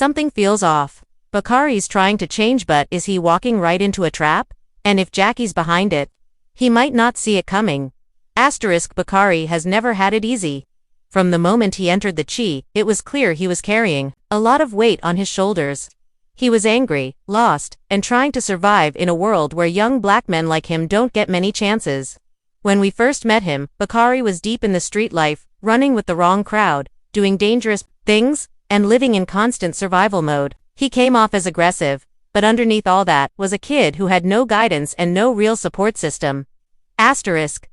Something feels off. Bakari's trying to change, but is he walking right into a trap? And if Jackie's behind it, he might not see it coming. Bakari has never had it easy. From the moment he entered the Chi, it was clear he was carrying a lot of weight on his shoulders. He was angry, lost, and trying to survive in a world where young black men like him don't get many chances. When we first met him, Bakari was deep in the street life, running with the wrong crowd, doing dangerous things, and living in constant survival mode. He came off as aggressive, but underneath all that was a kid who had no guidance and no real support system.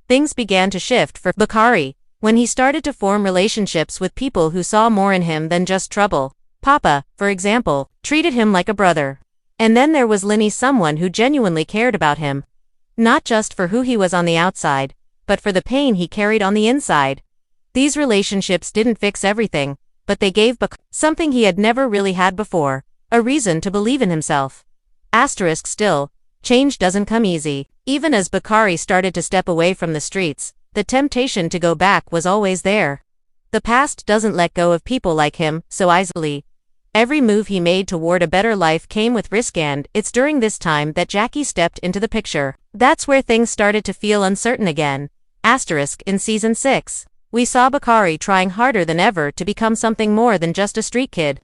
Things began to shift for Bakari when he started to form relationships with people who saw more in him than just trouble. Papa, for example, treated him like a brother. And then there was Linny, someone who genuinely cared about him. Not just for who he was on the outside, but for the pain he carried on the inside. These relationships didn't fix everything, but they gave Bakari something he had never really had before, a reason to believe in himself. Still, change doesn't come easy. Even as Bakari started to step away from the streets, the temptation to go back was always there. The past doesn't let go of people like him so easily. Every move he made toward a better life came with risk, and it's during this time that Jackie stepped into the picture. That's where things started to feel uncertain again. In Season 6, we saw Bakari trying harder than ever to become something more than just a street kid.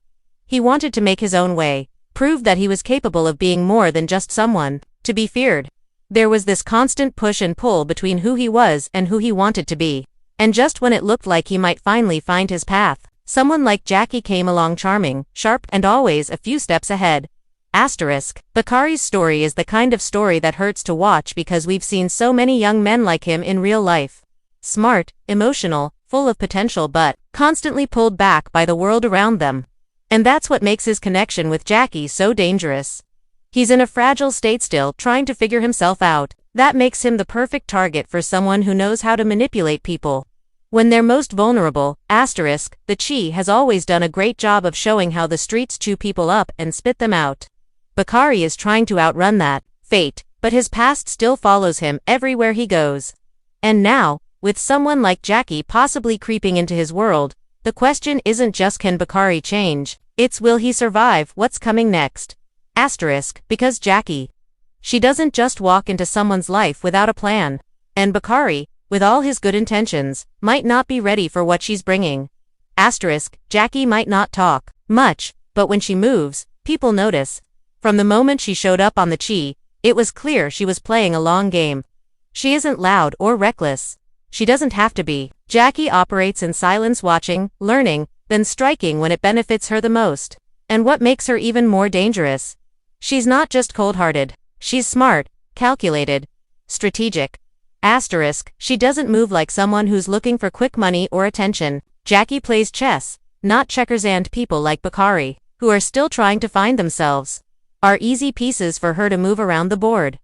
He wanted to make his own way, prove that he was capable of being more than just someone to be feared. There was this constant push and pull between who he was and who he wanted to be. And just when it looked like he might finally find his path, someone like Jackie came along, charming, sharp, and always a few steps ahead. Bakari's story is the kind of story that hurts to watch because we've seen so many young men like him in real life. Smart, emotional, full of potential, but constantly pulled back by the world around them. And that's what makes his connection with Jackie so dangerous. He's in a fragile state, still trying to figure himself out. That makes him the perfect target for someone who knows how to manipulate people when they're most vulnerable. The Chi has always done a great job of showing how the streets chew people up and spit them out. Bakari is trying to outrun that fate, but his past still follows him everywhere he goes. And now, with someone like Jackie possibly creeping into his world, the question isn't just can Bakari change, it's will he survive what's coming next. Because Jackie, she doesn't just walk into someone's life without a plan. And Bakari, with all his good intentions, might not be ready for what she's bringing. Jackie might not talk much, but when she moves, people notice. From the moment she showed up on the Chi, it was clear she was playing a long game. She isn't loud or reckless. She doesn't have to be. Jackie operates in silence, watching, learning, then striking when it benefits her the most. And what makes her even more dangerous? She's not just cold-hearted. She's smart, calculated, strategic. She doesn't move like someone who's looking for quick money or attention. Jackie plays chess, not checkers, and people like Bakari, who are still trying to find themselves, are easy pieces for her to move around the board.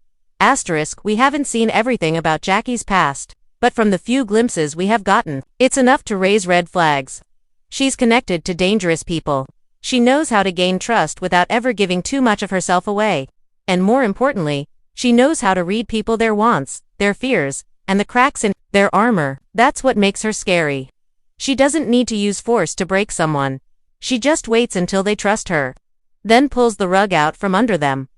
We haven't seen everything about Jackie's past, but from the few glimpses we have gotten, it's enough to raise red flags. She's connected to dangerous people. She knows how to gain trust without ever giving too much of herself away. And more importantly, she knows how to read people, their wants, their fears, and the cracks in their armor. That's what makes her scary. She doesn't need to use force to break someone. She just waits until they trust her, then pulls the rug out from under them.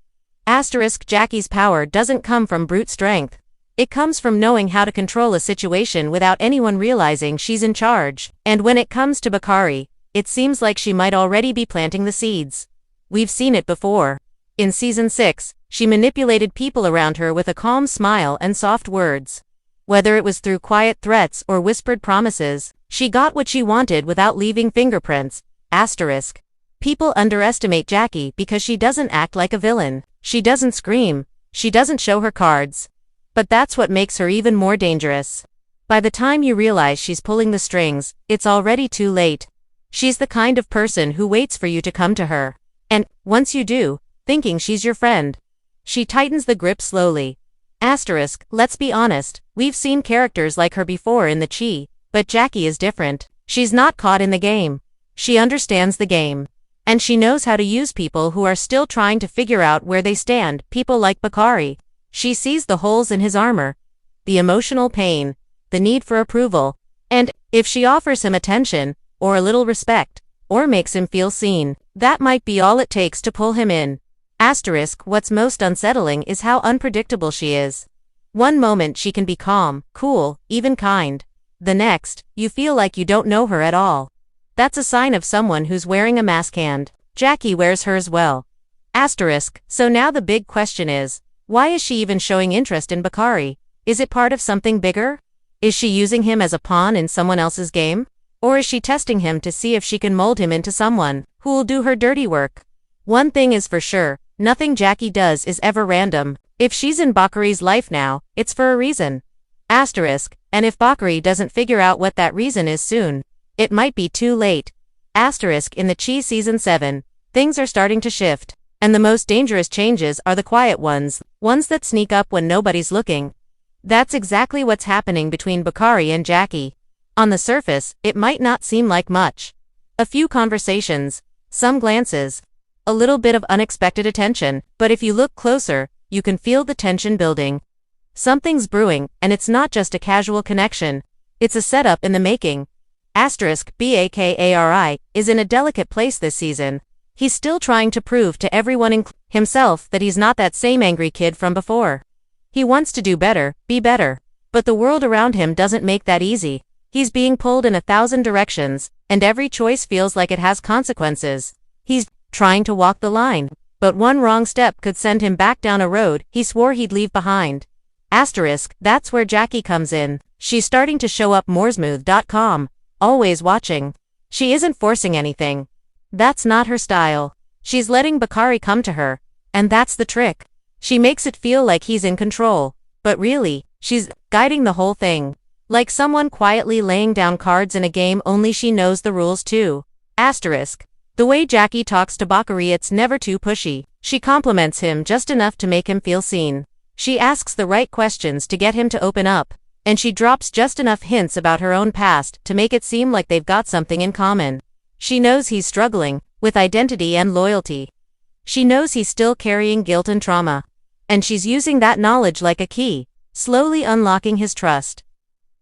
Jackie's power doesn't come from brute strength. It comes from knowing how to control a situation without anyone realizing she's in charge. And when it comes to Bakari, it seems like she might already be planting the seeds. We've seen it before. In Season 6, she manipulated people around her with a calm smile and soft words. Whether it was through quiet threats or whispered promises, she got what she wanted without leaving fingerprints. People underestimate Jackie because she doesn't act like a villain. She doesn't scream. She doesn't show her cards. But that's what makes her even more dangerous. By the time you realize she's pulling the strings, it's already too late. She's the kind of person who waits for you to come to her. And, once you do, thinking she's your friend, she tightens the grip slowly. Let's be honest, we've seen characters like her before in the Chi, but Jackie is different. She's not caught in the game. She understands the game. And she knows how to use people who are still trying to figure out where they stand, people like Bakari. She sees the holes in his armor, the emotional pain, the need for approval, and, if she offers him attention, or a little respect, or makes him feel seen, That might be all it takes to pull him in. Asterisk, what's most unsettling is how unpredictable she is. One moment she can be calm, cool, even kind. The next, you feel like you don't know her at all. That's a sign of someone who's wearing a mask, and Jackie wears hers well. Asterisk, so now the big question is, why is she even showing interest in Bakari? Is it part of something bigger? Is she using him as a pawn in someone else's game? Or is she testing him to see if she can mold him into someone who'll do her dirty work? One thing is for sure, nothing Jackie does is ever random. If she's in Bakari's life now, it's for a reason. Asterisk, and if Bakari doesn't figure out what that reason is soon, it might be too late. Asterisk, in the Cheese Season 7, things are starting to shift. And the most dangerous changes are the quiet ones that sneak up when nobody's looking. That's exactly what's happening between Bakari and Jackie. On the surface, it might not seem like much. A few conversations, some glances, a little bit of unexpected attention, but if you look closer, you can feel the tension building. Something's brewing, and it's not just a casual connection. It's a setup in the making. Asterisk, Bakari is in a delicate place this season. He's still trying to prove to everyone himself that he's not that same angry kid from before. He wants to do better, be better. But the world around him doesn't make that easy. He's being pulled in 1,000 directions, and every choice feels like it has consequences. He's trying to walk the line, but one wrong step could send him back down a road he swore he'd leave behind. Asterisk, that's where Jackie comes in. She's starting to show up moresmooth.com, always watching. She isn't forcing anything. That's not her style. She's letting Bakari come to her, and that's the trick. She makes it feel like he's in control, but really, she's guiding the whole thing. Like someone quietly laying down cards in a game, only she knows the rules too. Asterisk. The way Jackie talks to Bakari, it's never too pushy. She compliments him just enough to make him feel seen. She asks the right questions to get him to open up, and she drops just enough hints about her own past to make it seem like they've got something in common. She knows he's struggling with identity and loyalty. She knows he's still carrying guilt and trauma. And she's using that knowledge like a key, slowly unlocking his trust.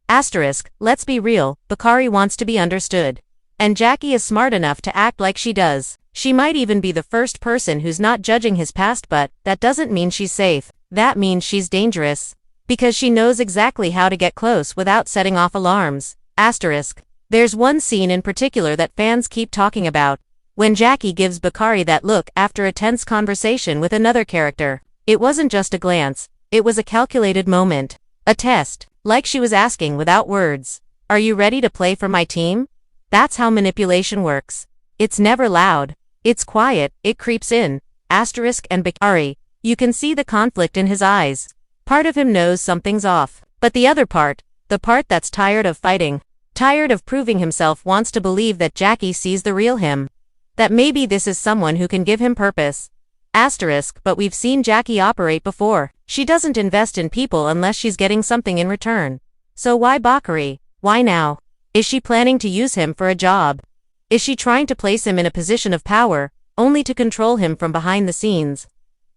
Asterisk, let's be real, Bakari wants to be understood. And Jackie is smart enough to act like she does. She might even be the first person who's not judging his past, but that doesn't mean she's safe. That means she's dangerous. Because she knows exactly how to get close without setting off alarms. Asterisk. There's one scene in particular that fans keep talking about. When Jackie gives Bakari that look after a tense conversation with another character. It wasn't just a glance. It was a calculated moment. A test. Like she was asking without words. Are you ready to play for my team? That's how manipulation works. It's never loud. It's quiet, it creeps in. Asterisk, and Bakari. You can see the conflict in his eyes. Part of him knows something's off. But the other part, the part that's tired of fighting, tired of proving himself, wants to believe that Jackie sees the real him. That maybe this is someone who can give him purpose. Asterisk, but we've seen Jackie operate before. She doesn't invest in people unless she's getting something in return. So why Bakari? Why now? Is she planning to use him for a job? Is she trying to place him in a position of power, only to control him from behind the scenes?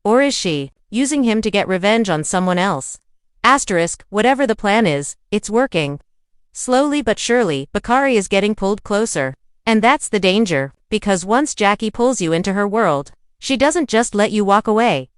Or is she using him to get revenge on someone else? Asterisk, whatever the plan is, it's working. Slowly but surely, Bakari is getting pulled closer. And that's the danger, because once Jackie pulls you into her world, she doesn't just let you walk away.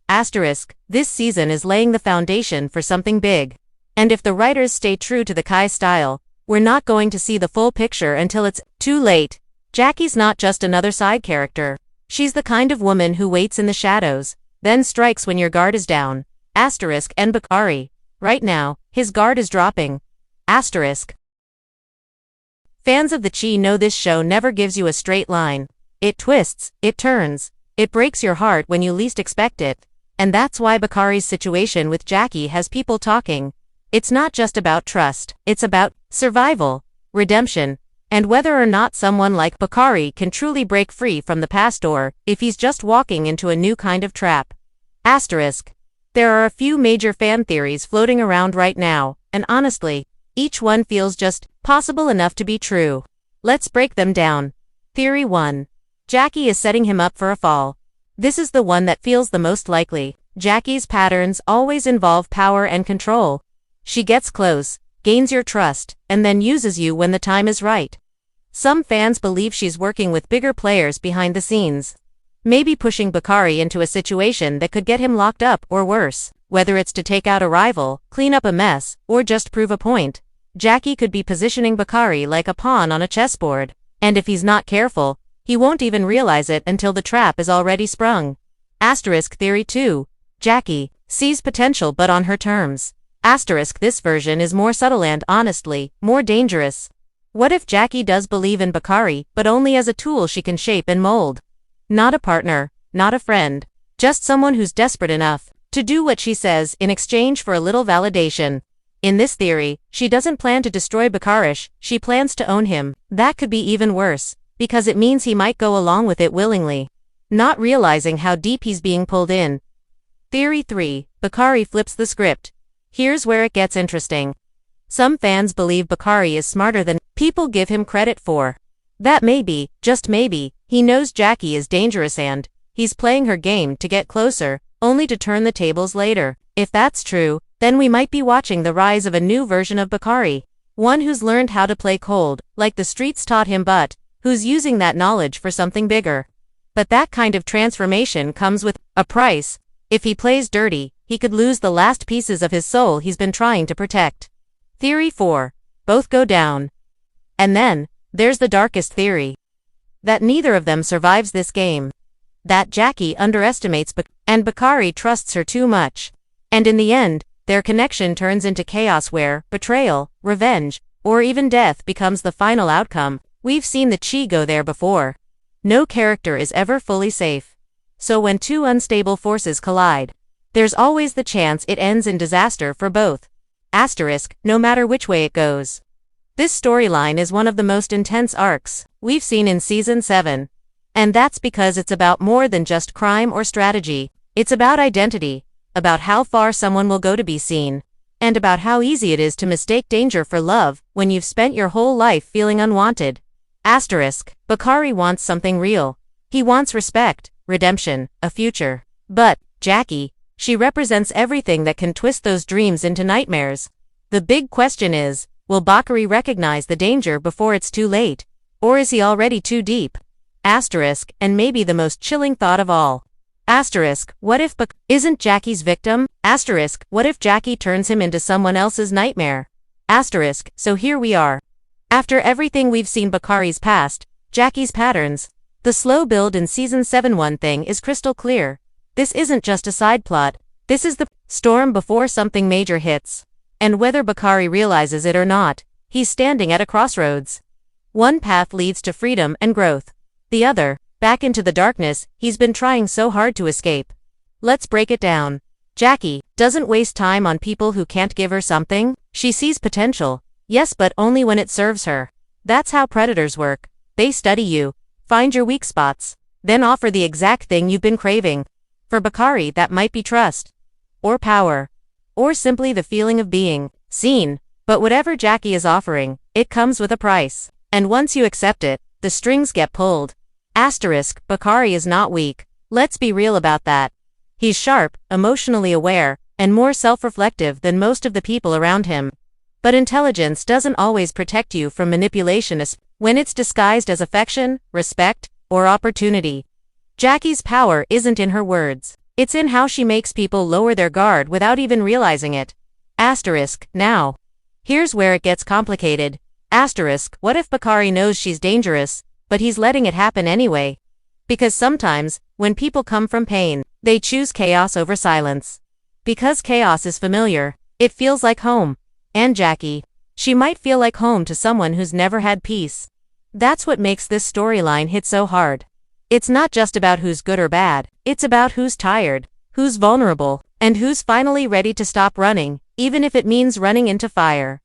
Asterisk, this season is laying the foundation for something big. And if the writers stay true to the Kai style, we're not going to see the full picture until it's too late. Jackie's not just another side character. She's the kind of woman who waits in the shadows, then strikes when your guard is down. Asterisk, and Bakari. Right now, his guard is dropping. Asterisk. Fans of the Chi know this show never gives you a straight line. It twists, it turns, it breaks your heart when you least expect it. And that's why Bakari's situation with Jackie has people talking. It's not just about trust, it's about survival, redemption, and whether or not someone like Bakari can truly break free from the past, or if he's just walking into a new kind of trap. Asterisk. There are a few major fan theories floating around right now, and honestly, each one feels just possible enough to be true. Let's break them down. Theory 1. Jackie is setting him up for a fall. This is the one that feels the most likely. Jackie's patterns always involve power and control. She gets close, gains your trust, and then uses you when the time is right. Some fans believe she's working with bigger players behind the scenes. Maybe pushing Bakari into a situation that could get him locked up or worse, whether it's to take out a rival, clean up a mess, or just prove a point. Jackie could be positioning Bakari like a pawn on a chessboard. And if he's not careful, he won't even realize it until the trap is already sprung. Asterisk theory 2. Jackie sees potential but on her terms. Asterisk this version is more subtle and, honestly, more dangerous. What if Jackie does believe in Bakari, but only as a tool she can shape and mold? Not a partner, not a friend, just someone who's desperate enough to do what she says in exchange for a little validation. In this theory, she doesn't plan to destroy Bakari, she plans to own him. That could be even worse, because it means he might go along with it willingly, not realizing how deep he's being pulled in. Theory 3. Bakari flips the script. Here's where it gets interesting. Some fans believe Bakari is smarter than people give him credit for. That maybe, just maybe, he knows Jackie is dangerous and he's playing her game to get closer, only to turn the tables later. If that's true, then we might be watching the rise of a new version of Bakari. One who's learned how to play cold, like the streets taught him, but who's using that knowledge for something bigger. But that kind of transformation comes with a price. If he plays dirty, he could lose the last pieces of his soul he's been trying to protect. Theory 4. Both go down. And then, there's the darkest theory. That neither of them survives this game. That Jackie underestimates and Bakari trusts her too much. And in the end, their connection turns into chaos where betrayal, revenge, or even death becomes the final outcome. We've seen the Chi go there before. No character is ever fully safe. So when two unstable forces collide, there's always the chance it ends in disaster for both. Asterisk, no matter which way it goes. This storyline is one of the most intense arcs we've seen in Season 7. And that's because it's about more than just crime or strategy. It's about identity, about how far someone will go to be seen, and about how easy it is to mistake danger for love when you've spent your whole life feeling unwanted. Asterisk, Bakari wants something real. He wants respect, redemption, a future. But Jackie, she represents everything that can twist those dreams into nightmares. The big question is, will Bakari recognize the danger before it's too late? Or is he already too deep? Asterisk, and maybe the most chilling thought of all. Asterisk, what if isn't Jackie's victim? Asterisk, what if Jackie turns him into someone else's nightmare? Asterisk, so here we are. After everything we've seen Bakari's past, Jackie's patterns, the slow build in Season 7. One thing is crystal clear. This isn't just a side plot. This is the storm before something major hits. And whether Bakari realizes it or not, he's standing at a crossroads. One path leads to freedom and growth. The other, back into the darkness he's been trying so hard to escape. Let's break it down. Jackie doesn't waste time on people who can't give her something. She sees potential. Yes, but only when it serves her. That's how predators work. They study you, find your weak spots, then offer the exact thing you've been craving. For Bakari, that might be trust, or power, or simply the feeling of being seen. But whatever Jackie is offering, it comes with a price. And once you accept it, the strings get pulled. Asterisk, Bakari is not weak. Let's be real about that. He's sharp, emotionally aware, and more self-reflective than most of the people around him. But intelligence doesn't always protect you from manipulation when it's disguised as affection, respect, or opportunity. Jackie's power isn't in her words. It's in how she makes people lower their guard without even realizing it. Asterisk, now. Here's where it gets complicated. Asterisk, what if Bakari knows she's dangerous, but he's letting it happen anyway? Because sometimes, when people come from pain, they choose chaos over silence. Because chaos is familiar, it feels like home. And Jackie, she might feel like home to someone who's never had peace. That's what makes this storyline hit so hard. It's not just about who's good or bad, it's about who's tired, who's vulnerable, and who's finally ready to stop running, even if it means running into fire.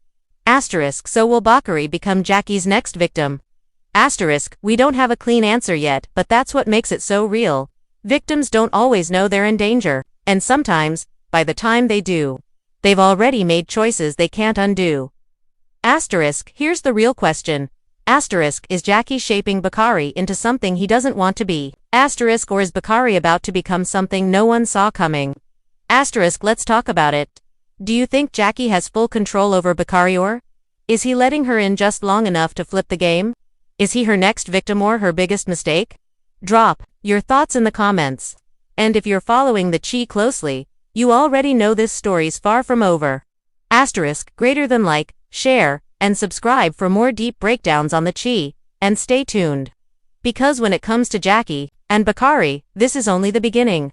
Asterisk, so will Bakari become Jackie's next victim? Asterisk, we don't have a clean answer yet, but that's what makes it so real. Victims don't always know they're in danger, and sometimes, by the time they do, they've already made choices they can't undo. Asterisk, here's the real question. Asterisk, is Jackie shaping Bakari into something he doesn't want to be? Asterisk, or is Bakari about to become something no one saw coming? Asterisk, let's talk about it. Do you think Jackie has full control over Bakari, or is he letting her in just long enough to flip the game? Is he her next victim or her biggest mistake? Drop your thoughts in the comments. And if you're following the Chi closely, you already know this story's far from over. Greater than like, share, and subscribe for more deep breakdowns on the Chi, and stay tuned. Because when it comes to Jackie and Bakari, this is only the beginning.